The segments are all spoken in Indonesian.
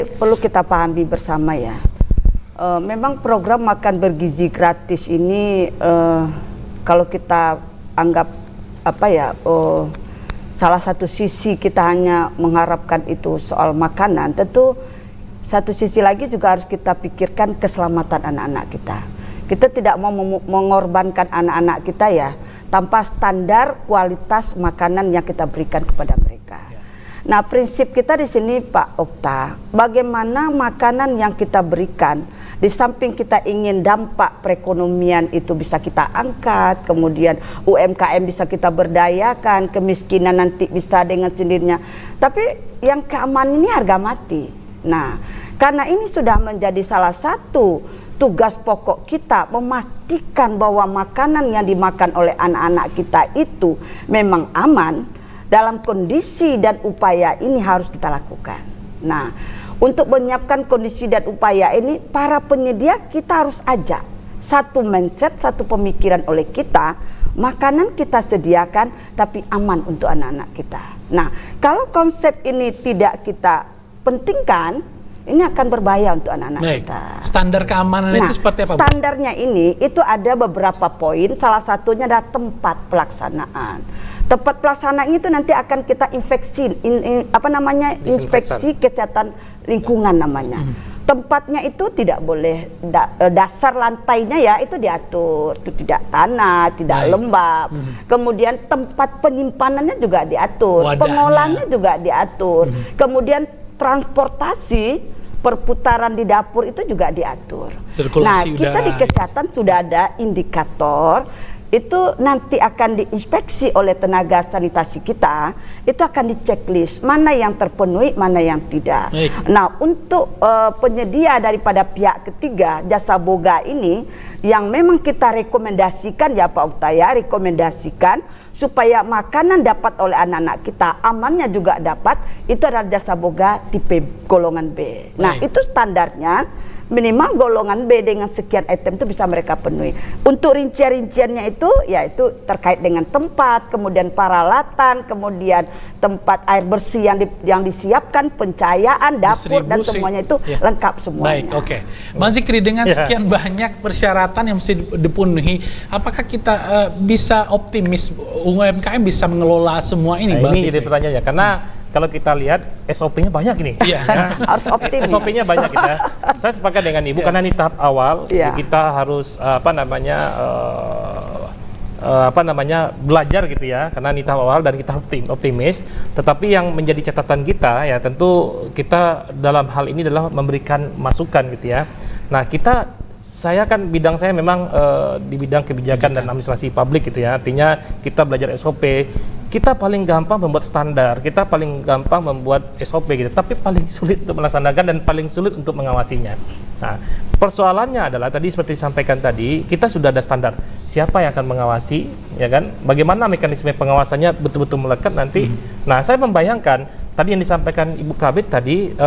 Perlu kita pahami bersama ya. Memang program makan bergizi gratis ini kalau kita anggap salah satu sisi kita hanya mengharapkan itu soal makanan, tentu satu sisi lagi juga harus kita pikirkan keselamatan anak-anak kita. Kita tidak mau mengorbankan anak-anak kita ya tanpa standar kualitas makanan yang kita berikan kepada mereka. Nah, prinsip kita di sini Pak Okta, bagaimana makanan yang kita berikan, di samping kita ingin dampak perekonomian itu bisa kita angkat, kemudian UMKM bisa kita berdayakan, kemiskinan nanti bisa dengan sendirinya. Tapi yang keamanan ini harga mati. Nah, karena ini sudah menjadi salah satu tugas pokok kita, memastikan bahwa makanan yang dimakan oleh anak-anak kita itu memang aman. Dalam kondisi dan upaya ini harus kita lakukan. Nah, untuk menyiapkan kondisi dan upaya ini, para penyedia kita harus ajak satu mindset, satu pemikiran oleh kita, makanan kita sediakan tapi aman untuk anak-anak kita. Nah, kalau konsep ini tidak kita pentingkan, ini akan berbahaya untuk anak-anak kita. Standar keamanan itu seperti apa, Bu? Standarnya ini itu ada beberapa poin, salah satunya adalah tempat pelaksanaan. Tempat pelaksanaan itu nanti akan kita inspeksi kesehatan lingkungan namanya. Tempatnya itu tidak boleh dasar lantainya ya itu diatur, itu tidak tanah, tidak lembab. Kemudian tempat penyimpanannya juga diatur, pengolahannya juga diatur. Kemudian transportasi perputaran di dapur itu juga diatur. Nah, kita di kesehatan sudah ada indikator. Itu nanti akan diinspeksi oleh tenaga sanitasi kita, itu akan diceklis mana yang terpenuhi, mana yang tidak. Nah, untuk penyedia daripada pihak ketiga, jasa boga ini, yang memang kita rekomendasikan ya Pak Okta ya, rekomendasikan supaya makanan dapat oleh anak-anak kita, amannya juga dapat, itu adalah jasa boga tipe golongan B. Nah, itu standarnya. Minimal golongan B dengan sekian item itu bisa mereka penuhi. Untuk rincian-rinciannya itu, yaitu terkait dengan tempat, kemudian peralatan, kemudian tempat air bersih yang disiapkan, pencahayaan, dapur, dan semuanya itu lengkap semuanya. Baik, oke. Mas Zikri, dengan sekian banyak persyaratan yang mesti dipenuhi, apakah kita bisa optimis UMKM bisa mengelola semua ini? Nah, ini jadi pertanyaannya, karena kalau kita lihat SOP-nya banyak ini. Harus optimis. SOP-nya banyak kita. Saya sepakat dengan Ibu karena ini tahap awal kita harus belajar gitu ya, karena ini tahap awal dan kita optimis. Tetapi yang menjadi catatan kita ya tentu kita dalam hal ini adalah memberikan masukan gitu ya. Nah, saya kan bidang saya memang di bidang kebijakan dan administrasi publik gitu ya. Artinya kita belajar SOP, kita paling gampang membuat standar, kita paling gampang membuat SOP gitu, tapi paling sulit untuk melaksanakan dan paling sulit untuk mengawasinya. Nah, persoalannya adalah tadi seperti disampaikan tadi, kita sudah ada standar. Siapa yang akan mengawasi, ya kan? Bagaimana mekanisme pengawasannya betul-betul melekat nanti. Nah, saya membayangkan tadi yang disampaikan Ibu Kabid tadi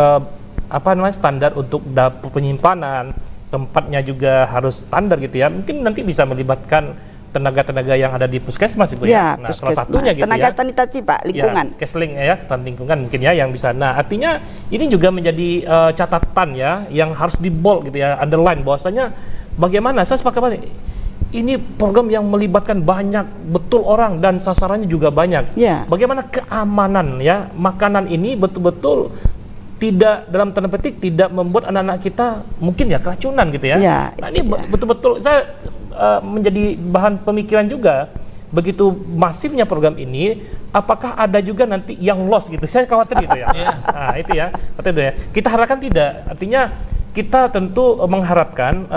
standar untuk dapur penyimpanan, tempatnya juga harus standar gitu ya. Mungkin nanti bisa melibatkan tenaga-tenaga yang ada di puskesmas Ibu ya. Nah, salah satunya gitu tenaga sanitasi Pak, lingkungan. Kesling ya, lingkungan mungkin ya yang bisa. Nah, artinya ini juga menjadi catatan ya yang harus di bold gitu ya, underline bahwasanya bagaimana saya sepakat banget. Ini program yang melibatkan banyak betul orang dan sasarannya juga banyak. Bagaimana keamanan ya makanan ini betul-betul tidak dalam tanda petik tidak membuat anak-anak kita mungkin ya keracunan gitu ya. Nah, ini betul-betul saya menjadi bahan pemikiran juga. Begitu masifnya program ini, apakah ada juga nanti yang loss gitu? Saya khawatir gitu ya. Nah, itu ya. Kita harapkan tidak. Artinya kita tentu mengharapkan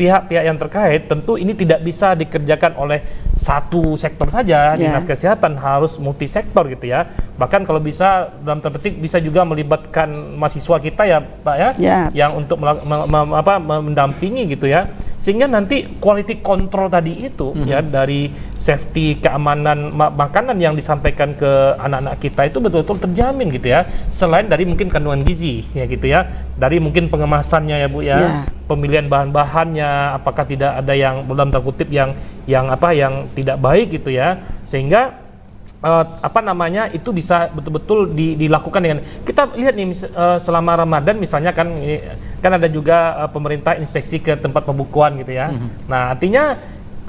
pihak-pihak yang terkait tentu ini tidak bisa dikerjakan oleh satu sektor saja. Dinas Kesehatan harus multisektor gitu ya. Bahkan kalau bisa dalam tanda petik bisa juga melibatkan mahasiswa kita ya Pak ya, yang untuk mendampingi gitu ya. Sehingga nanti quality control tadi itu ya dari safety keamanan makanan yang disampaikan ke anak-anak kita itu betul-betul terjamin gitu ya. Selain dari mungkin kandungan gizi ya gitu ya. Dari mungkin pengemasannya ya Bu ya. Pemilihan bahan-bahannya apakah tidak ada yang dalam tanda kutip yang tidak baik gitu ya. Sehingga apa namanya itu bisa betul-betul dilakukan dengan kita lihat nih selama Ramadan misalnya kan ada juga pemerintah inspeksi ke tempat pembukuan gitu ya. Nah artinya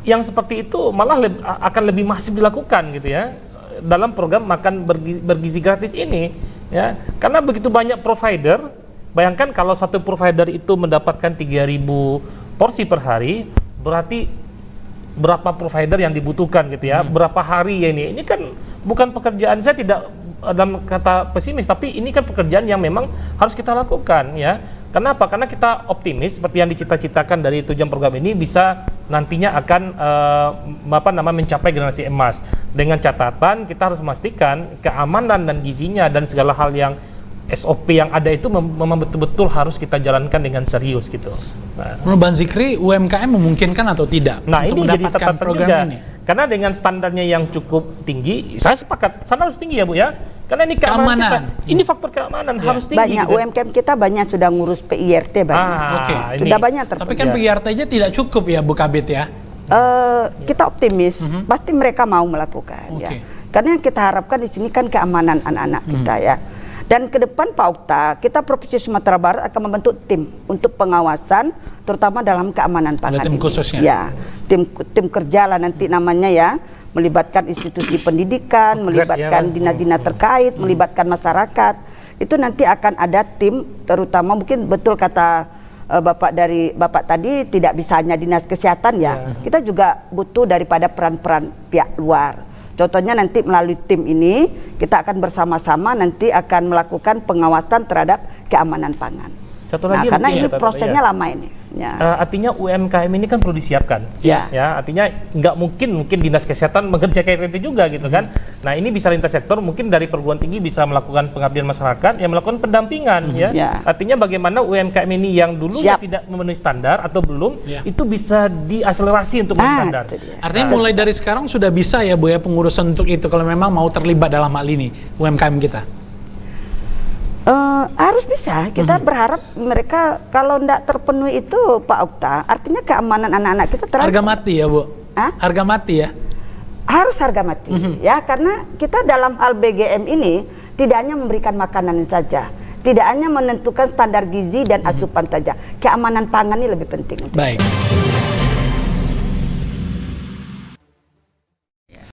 yang seperti itu malah akan lebih masif dilakukan gitu ya dalam program makan bergizi gratis ini ya, karena begitu banyak provider. Bayangkan kalau satu provider itu mendapatkan 3.000 porsi per hari, berarti berapa provider yang dibutuhkan gitu ya, berapa hari ya ini kan bukan pekerjaan, saya tidak dalam kata pesimis, tapi ini kan pekerjaan yang memang harus kita lakukan ya. Kenapa? Karena kita optimis seperti yang dicita-citakan dari tujuan program ini bisa nantinya akan mencapai generasi emas. Dengan catatan kita harus memastikan keamanan dan gizinya dan segala hal yang SOP yang ada itu memang betul-betul harus kita jalankan dengan serius gitu. Nah, menurut Bang Zikri, UMKM memungkinkan atau tidak untuk ini jadi mendapatkan catatan program juga. ini? Karena dengan standarnya yang cukup tinggi, saya sepakat, standar harus tinggi ya Bu ya. Karena ini keamanan. Ini faktor keamanan harus tinggi. Banyak gitu. UMKM kita banyak sudah ngurus PIRT banyak. Sudah banyak terpenuhi. Tapi kan PIRT aja tidak cukup ya Bu Kabit ya? Kita optimis, pasti mereka mau melakukan ya. Karena yang kita harapkan di sini kan keamanan anak-anak kita ya. Dan ke depan Pak Okta, kita Provinsi Sumatera Barat akan membentuk tim untuk pengawasan, terutama dalam keamanan pangan. Tim khususnya? Ya, tim kerja lah nanti namanya ya, melibatkan institusi pendidikan, melibatkan dinas-dinas terkait, melibatkan masyarakat. Itu nanti akan ada tim, terutama mungkin betul kata Bapak tadi tidak bisa hanya dinas kesehatan ya. Kita juga butuh daripada peran-peran pihak luar. Contohnya nanti melalui tim ini kita akan bersama-sama nanti akan melakukan pengawasan terhadap keamanan pangan. Satu lagi karena ini prosesnya lama ini. Ya. Artinya UMKM ini kan perlu disiapkan. Ya. Artinya nggak mungkin dinas kesehatan mengerjakan itu juga gitu kan. Nah ini bisa lintas sektor, mungkin dari perguruan tinggi bisa melakukan pengabdian masyarakat, yang melakukan pendampingan ya. Artinya bagaimana UMKM ini yang dulunya tidak memenuhi standar atau belum, itu bisa diakselerasi untuk memenuhi standar. Artinya mulai dari sekarang sudah bisa ya Bu ya pengurusan untuk itu kalau memang mau terlibat dalam hal ini UMKM kita. Harus bisa, kita berharap mereka kalau tidak terpenuhi itu Pak Okta, artinya keamanan anak-anak kita terancam. Harga mati ya Bu? Harga mati ya? Harus harga mati ya, karena kita dalam hal BGM ini tidak hanya memberikan makanan saja, tidak hanya menentukan standar gizi dan asupan saja, keamanan pangan ini lebih penting. Baik.